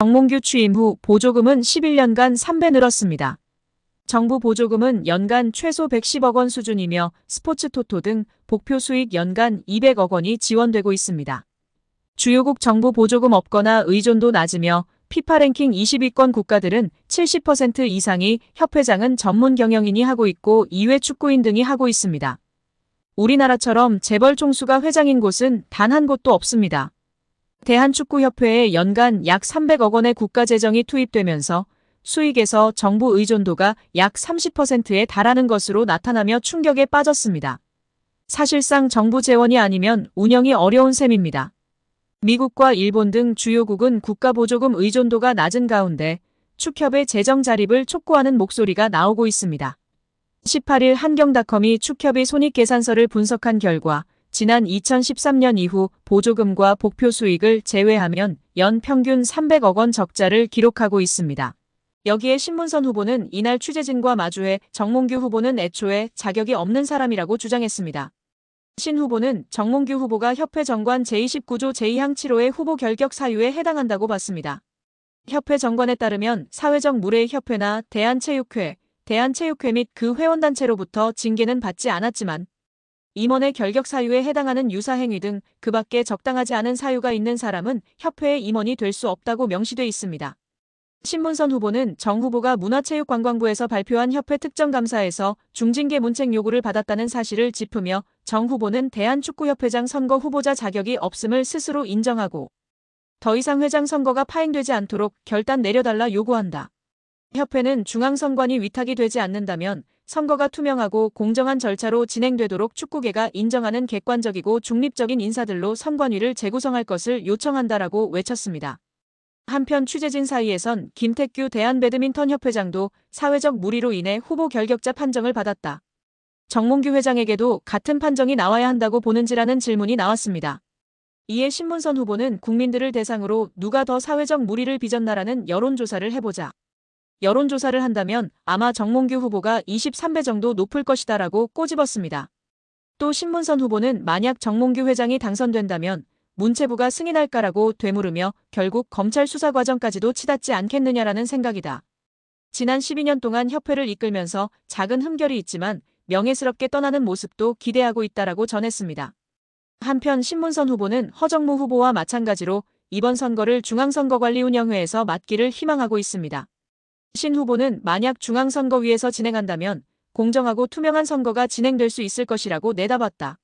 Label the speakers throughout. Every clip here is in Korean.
Speaker 1: 정몽규 취임 후 보조금은 11년간 3배 늘었습니다. 정부 보조금은 연간 최소 110억 원 수준이며 스포츠 토토 등 복표 수익 연간 200억 원이 지원되고 있습니다. 주요국 정부 보조금 없거나 의존도 낮으며 피파 랭킹 20위권 국가들은 70% 이상이 협회장은 전문 경영인이 하고 있고 이외 축구인 등이 하고 있습니다. 우리나라처럼 재벌 총수가 회장인 곳은 단 한 곳도 없습니다. 대한축구협회에 연간 약 300억 원의 국가재정이 투입되면서 수익에서 정부 의존도가 약 30%에 달하는 것으로 나타나며 충격에 빠졌습니다. 사실상 정부 재원이 아니면 운영이 어려운 셈입니다. 미국과 일본 등 주요국은 국가보조금 의존도가 낮은 가운데 축협의 재정 자립을 촉구하는 목소리가 나오고 있습니다. 18일 한경닷컴이 축협의 손익계산서를 분석한 결과 지난 2013년 이후 보조금과 복표 수익을 제외하면 연 평균 300억 원 적자를 기록하고 있습니다. 여기에 신문선 후보는 이날 취재진과 마주해 정몽규 후보는 애초에 자격이 없는 사람이라고 주장했습니다. 신 후보는 정몽규 후보가 협회 정관 제29조 제2항 7호의 후보 결격 사유에 해당한다고 봤습니다. 협회 정관에 따르면 사회적 무례의 협회나 대한체육회 및 그 회원단체로부터 징계는 받지 않았지만 임원의 결격 사유에 해당하는 유사행위 등 그 밖에 적당하지 않은 사유가 있는 사람은 협회의 임원이 될 수 없다고 명시돼 있습니다. 신문선 후보는 정 후보가 문화체육관광부에서 발표한 협회 특정감사에서 중징계 문책 요구를 받았다는 사실을 짚으며 정 후보는 대한축구협회장 선거 후보자 자격이 없음을 스스로 인정하고 더 이상 회장 선거가 파행되지 않도록 결단 내려달라 요구한다. 협회는 중앙선관위 위탁이 되지 않는다면 선거가 투명하고 공정한 절차로 진행되도록 축구계가 인정하는 객관적이고 중립적인 인사들로 선관위를 재구성할 것을 요청한다라고 외쳤습니다. 한편 취재진 사이에선 김택규 대한배드민턴협회장도 사회적 무리로 인해 후보 결격자 판정을 받았다. 정몽규 회장에게도 같은 판정이 나와야 한다고 보는지라는 질문이 나왔습니다. 이에 신문선 후보는 국민들을 대상으로 누가 더 사회적 무리를 빚었나라는 여론조사를 해보자. 여론조사를 한다면 아마 정몽규 후보가 23배 정도 높을 것이다라고 꼬집었습니다. 또 신문선 후보는 만약 정몽규 회장이 당선된다면 문체부가 승인할까라고 되물으며 결국 검찰 수사 과정까지도 치닫지 않겠느냐라는 생각이다. 지난 12년 동안 협회를 이끌면서 작은 흠결이 있지만 명예스럽게 떠나는 모습도 기대하고 있다라고 전했습니다. 한편 신문선 후보는 허정무 후보와 마찬가지로 이번 선거를 중앙선거관리운영회에서 맡기를 희망하고 있습니다. 신 후보는 만약 중앙선거위에서 진행한다면 공정하고 투명한 선거가 진행될 수 있을 것이라고 내다봤다.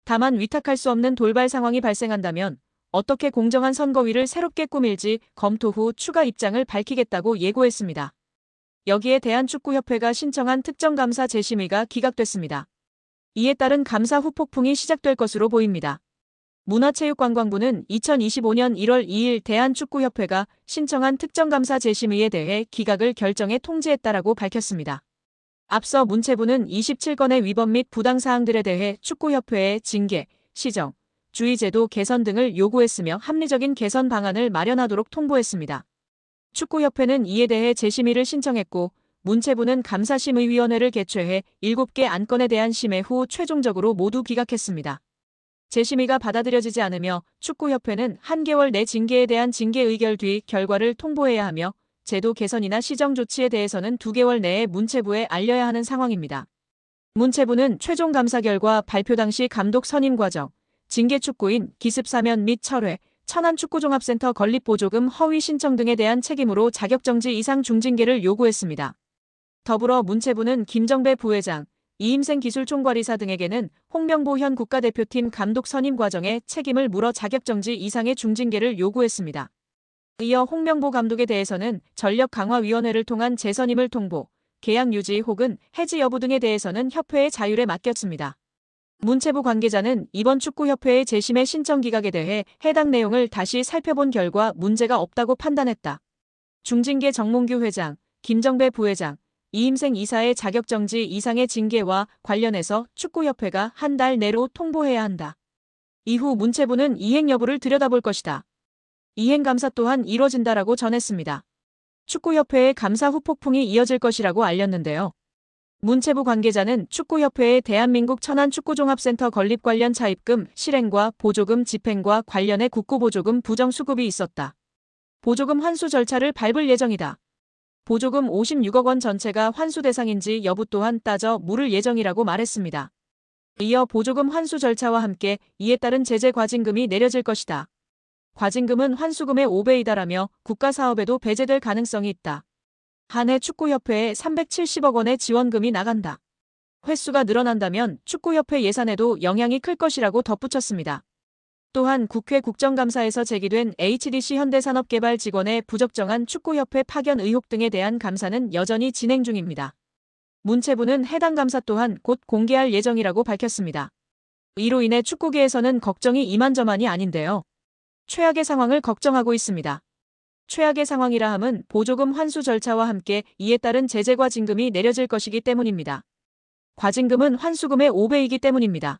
Speaker 1: 다만 위탁할 수 없는 돌발 상황이 발생한다면 어떻게 공정한 선거위를 새롭게 꾸밀지 검토 후 추가 입장을 밝히겠다고 예고했습니다. 여기에 대한축구협회가 신청한 특정감사 재심의가 기각됐습니다. 이에 따른 감사 후폭풍이 시작될 것으로 보입니다. 문화체육관광부는 2025년 1월 2일 대한축구협회가 신청한 특정감사 재심의에 대해 기각을 결정해 통지했다라고 밝혔습니다. 앞서 문체부는 27건의 위법 및 부당사항들에 대해 축구협회에 징계, 시정, 주의제도 개선 등을 요구했으며 합리적인 개선 방안을 마련하도록 통보했습니다. 축구협회는 이에 대해 재심의를 신청했고 문체부는 감사심의위원회를 개최해 7개 안건에 대한 심의 후 최종적으로 모두 기각했습니다. 재심의가 받아들여지지 않으며 축구협회는 한 개월 내 징계에 대한 징계 의결 뒤 결과를 통보해야 하며 제도 개선이나 시정 조치에 대해서는 2개월 내에 문체부에 알려야 하는 상황입니다. 문체부는 최종 감사 결과 발표 당시 감독 선임 과정, 징계 축구인 기습 사면 및 철회, 천안축구종합센터 건립보조금 허위 신청 등에 대한 책임으로 자격정지 이상 중징계를 요구했습니다. 더불어 문체부는 김정배 부회장, 이임생 기술총괄이사 등에게는 홍명보 현 국가대표팀 감독 선임 과정에 책임을 물어 자격정지 이상의 중징계를 요구했습니다. 이어 홍명보 감독에 대해서는 전력강화위원회를 통한 재선임을 통보, 계약 유지 혹은 해지 여부 등에 대해서는 협회의 자율에 맡겼습니다. 문체부 관계자는 이번 축구협회의 재심의 신청 기각에 대해 해당 내용을 다시 살펴본 결과 문제가 없다고 판단했다. 중징계 정몽규 회장, 김정배 부회장, 이임생 이사의 자격정지 이상의 징계와 관련해서 축구협회가 한 달 내로 통보해야 한다. 이후 문체부는 이행 여부를 들여다볼 것이다. 이행 감사 또한 이뤄진다라고 전했습니다. 축구협회의 감사 후폭풍이 이어질 것이라고 알렸는데요. 문체부 관계자는 축구협회의 대한민국 천안축구종합센터 건립 관련 차입금 실행과 보조금 집행과 관련해 국고보조금 부정수급이 있었다. 보조금 환수 절차를 밟을 예정이다. 보조금 56억 원 전체가 환수 대상인지 여부 또한 따져 물을 예정이라고 말했습니다. 이어 보조금 환수 절차와 함께 이에 따른 제재 과징금이 내려질 것이다. 과징금은 환수금의 5배이다라며 국가사업에도 배제될 가능성이 있다. 한 해 축구협회에 370억 원의 지원금이 나간다. 횟수가 늘어난다면 축구협회 예산에도 영향이 클 것이라고 덧붙였습니다. 또한 국회 국정감사에서 제기된 HDC 현대산업개발 직원의 부적정한 축구협회 파견 의혹 등에 대한 감사는 여전히 진행 중입니다. 문체부는 해당 감사 또한 곧 공개할 예정이라고 밝혔습니다. 이로 인해 축구계에서는 걱정이 이만저만이 아닌데요. 최악의 상황을 걱정하고 있습니다. 최악의 상황이라 함은 보조금 환수 절차와 함께 이에 따른 제재 과징금이 내려질 것이기 때문입니다. 과징금은 환수금의 5배이기 때문입니다.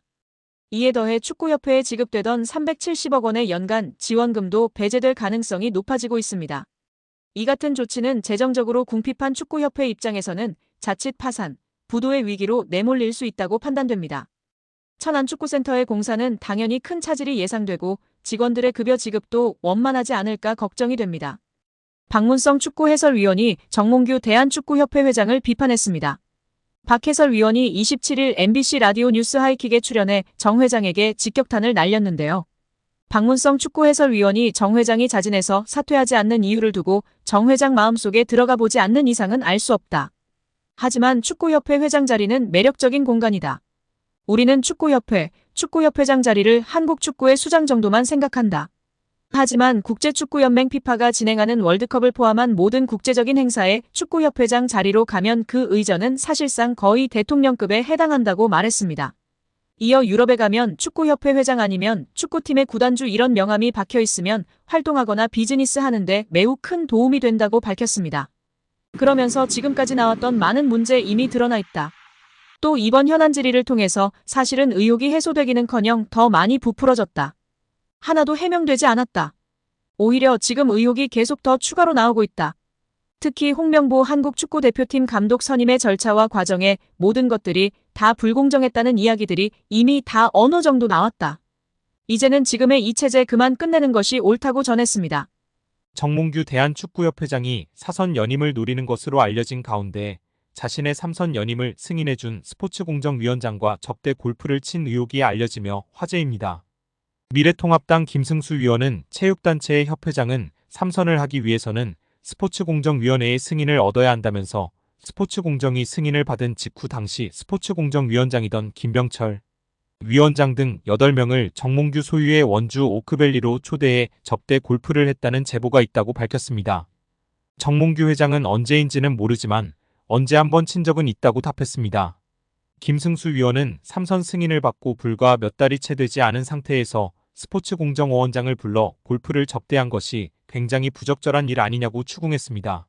Speaker 1: 이에 더해 축구협회에 지급되던 370억 원의 연간 지원금도 배제될 가능성이 높아지고 있습니다. 이 같은 조치는 재정적으로 궁핍한 축구협회 입장에서는 자칫 파산, 부도의 위기로 내몰릴 수 있다고 판단됩니다. 천안축구센터의 공사는 당연히 큰 차질이 예상되고 직원들의 급여 지급도 원만하지 않을까 걱정이 됩니다. 박문성 축구해설위원이 정몽규 대한축구협회 회장을 비판했습니다. 박 해설위원이 27일 MBC 라디오 뉴스 하이킥에 출연해 정 회장에게 직격탄을 날렸는데요. 박문성 축구해설위원이 정 회장이 자진해서 사퇴하지 않는 이유를 두고 정 회장 마음속에 들어가 보지 않는 이상은 알 수 없다. 하지만 축구협회 회장 자리는 매력적인 공간이다. 우리는 축구협회장 자리를 한국 축구의 수장 정도만 생각한다. 하지만 국제축구연맹 피파가 진행하는 월드컵을 포함한 모든 국제적인 행사에 축구협회장 자리로 가면 그 의전은 사실상 거의 대통령급에 해당한다고 말했습니다. 이어 유럽에 가면 축구협회 회장 아니면 축구팀의 구단주 이런 명함이 박혀 있으면 활동하거나 비즈니스 하는데 매우 큰 도움이 된다고 밝혔습니다. 그러면서 지금까지 나왔던 많은 문제 이미 드러나 있다. 또 이번 현안 질의를 통해서 사실은 의혹이 해소되기는커녕 더 많이 부풀어졌다. 하나도 해명되지 않았다. 오히려 지금 의혹이 계속 더 추가로 나오고 있다. 특히 홍명보 한국축구대표팀 감독 선임의 절차와 과정에 모든 것들이 다 불공정했다는 이야기들이 이미 다 어느 정도 나왔다. 이제는 지금의 이 체제 그만 끝내는 것이 옳다고 전했습니다.
Speaker 2: 정몽규 대한축구협회장이 사선 연임을 노리는 것으로 알려진 가운데 자신의 3선 연임을 승인해준 스포츠공정위원장과 접대 골프를 친 의혹이 알려지며 화제입니다. 미래통합당 김승수 위원은 체육단체의 협회장은 3선을 하기 위해서는 스포츠공정위원회의 승인을 얻어야 한다면서 스포츠공정이 승인을 받은 직후 당시 스포츠공정위원장이던 김병철 위원장 등 8명을 정몽규 소유의 원주 오크밸리로 초대해 접대 골프를 했다는 제보가 있다고 밝혔습니다. 정몽규 회장은 언제인지는 모르지만 언제 한번 친 적은 있다고 답했습니다. 김승수 위원은 3선 승인을 받고 불과 몇 달이 채 되지 않은 상태에서 스포츠공정위원장을 불러 골프를 접대한 것이 굉장히 부적절한 일 아니냐고 추궁했습니다.